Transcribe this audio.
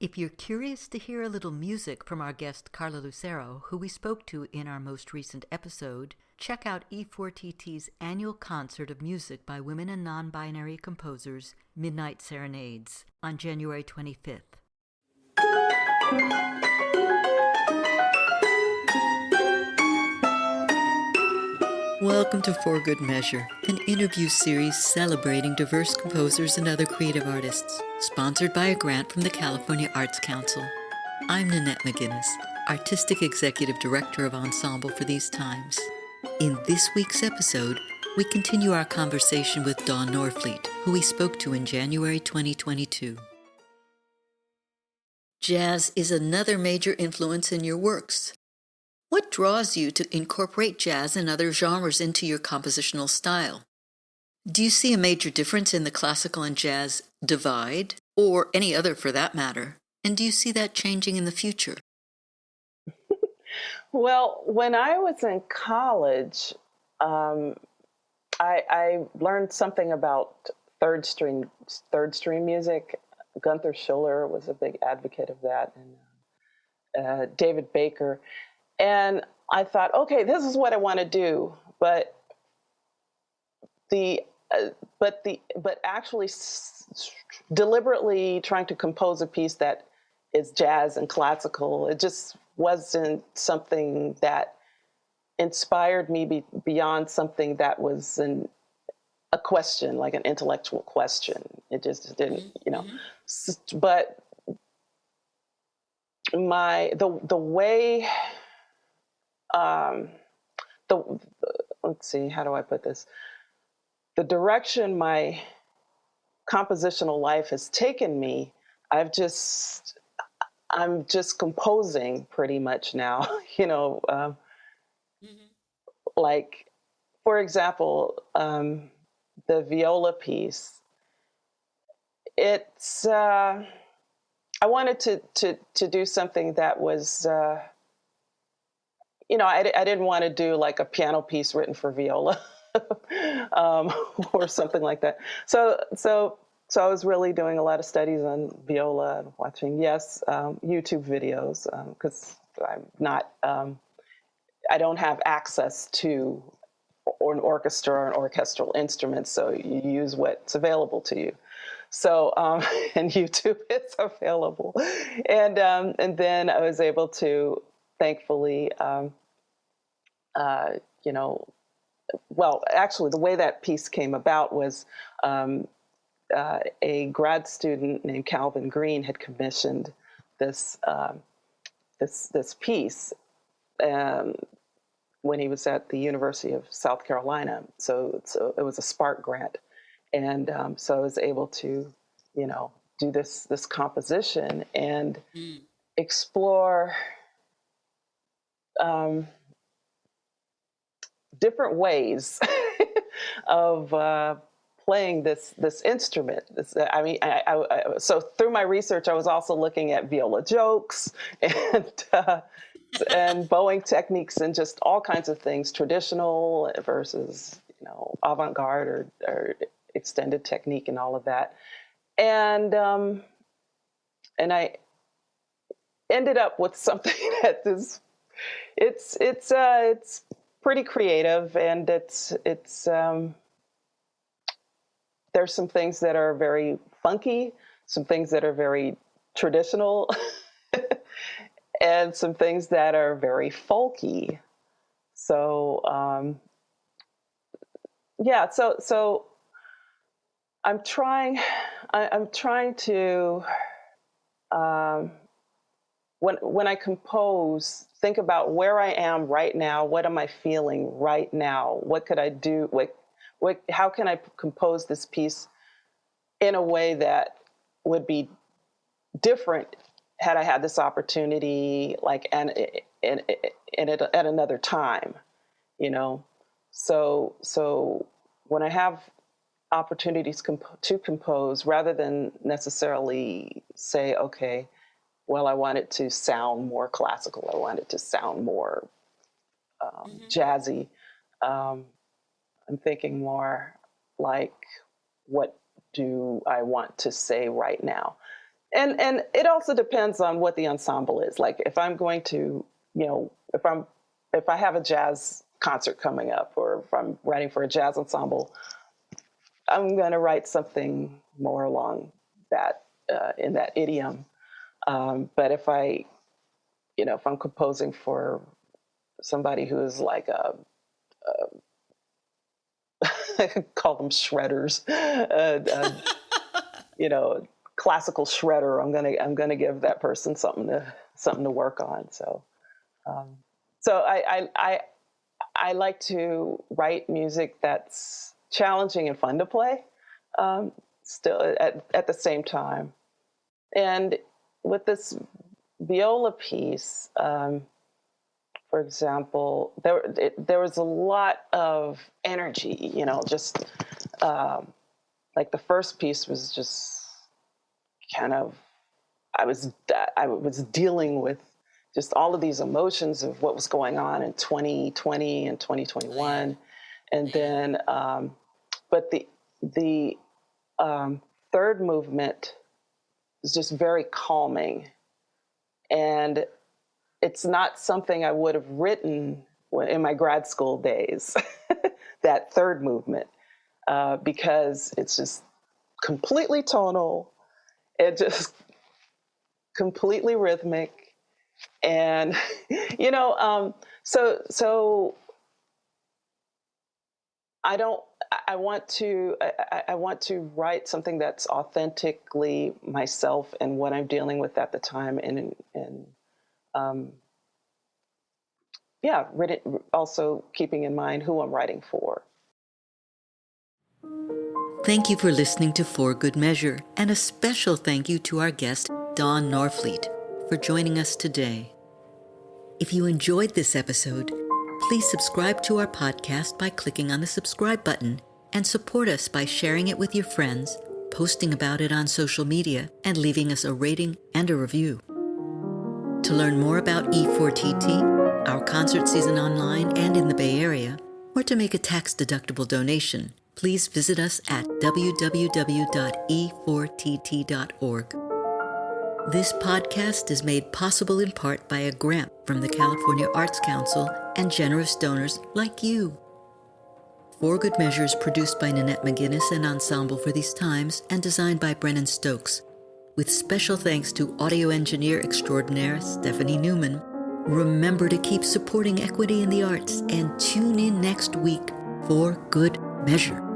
If you're curious to hear a little music from our guest Carla Lucero, who we spoke to in our most recent episode, check out E4TT's annual concert of music by women and non-binary composers, Midnight Serenades, on January 25th. Welcome to For Good Measure, an interview series celebrating diverse composers and other creative artists, sponsored by a grant from the California Arts Council. I'm Nanette McGuinness, Artistic Executive Director of Ensemble for these times. In this week's episode, we continue our conversation with Dawn Norfleet, who we spoke to in January 2022. Jazz is another major influence in your works. What draws you to incorporate jazz and other genres into your compositional style? Do you see a major difference in the classical and jazz divide, or any other for that matter? And do you see that changing in the future? Well, when I was in college, I learned something about third string music. Gunther Schuller was a big advocate of that, and David Baker. And I thought, okay, this is what I want to do, but actually deliberately trying to compose a piece that is jazz and classical, it just wasn't something that inspired me beyond something that was a question, like an intellectual question. It just didn't, But the way. Let's see, how do I put this? The direction my compositional life has taken me, I'm just composing pretty much now, like, for example, the viola piece, it's, I wanted to do something that was, I didn't want to do like a piano piece written for viola or something like that. So I was really doing a lot of studies on viola and watching, YouTube videos, because I'm not, I don't have access to an orchestra or an orchestral instrument, so you use what's available to you. So, and YouTube is available. And then I was able to, thankfully, actually, the way that piece came about was a grad student named Calvin Green had commissioned this piece when he was at the University of South Carolina. So it was a Spark grant, and so I was able to, do this composition and explore different ways of playing this instrument. So through my research, I was also looking at viola jokes and bowing techniques and just all kinds of things, traditional versus avant-garde or extended technique and all of that. And I ended up with something that is it's pretty creative, and it's there's some things that are very funky, some things that are very traditional, and some things that are very folky. So so I'm trying to when I compose, think about where I am right now. What am I feeling right now? What could I do? How can I compose this piece in a way that would be different had I had this opportunity, like, and at another time, So when I have opportunities to compose, rather than necessarily say, okay, well, I want it to sound more classical, I want it to sound more jazzy. I'm thinking more like, what do I want to say right now? And it also depends on what the ensemble is. Like if I'm going to, if I have a jazz concert coming up, or if I'm writing for a jazz ensemble, I'm going to write something more along that in that idiom. But if if I'm composing for somebody who is like call them shredders, classical shredder, I'm gonna give that person something to work on. So, I like to write music that's challenging and fun to play, still at the same time. And with this viola piece, for example, there was a lot of energy, just like the first piece was just kind of, I was dealing with just all of these emotions of what was going on in 2020 and 2021. And then, but the third movement is just very calming. And it's not something I would have written in my grad school days, that third movement, because it's just completely tonal. It just completely rhythmic. And, so I want to write something that's authentically myself and what I'm dealing with at the time. And also keeping in mind who I'm writing for. Thank you for listening to For Good Measure, and a special thank you to our guest, Dawn Norfleet, for joining us today. If you enjoyed this episode, please subscribe to our podcast by clicking on the subscribe button, and support us by sharing it with your friends, posting about it on social media, and leaving us a rating and a review. To learn more about E4TT, our concert season online and in the Bay Area, or to make a tax-deductible donation, please visit us at www.e4tt.org. This podcast is made possible in part by a grant from the California Arts Council and generous donors like you. For Good Measure is produced by Nanette McGuinness and Ensemble for These Times and designed by Brennan Stokes, with special thanks to audio engineer extraordinaire Stephanie Neumann. Remember to keep supporting equity in the arts and tune in next week for Good Measure.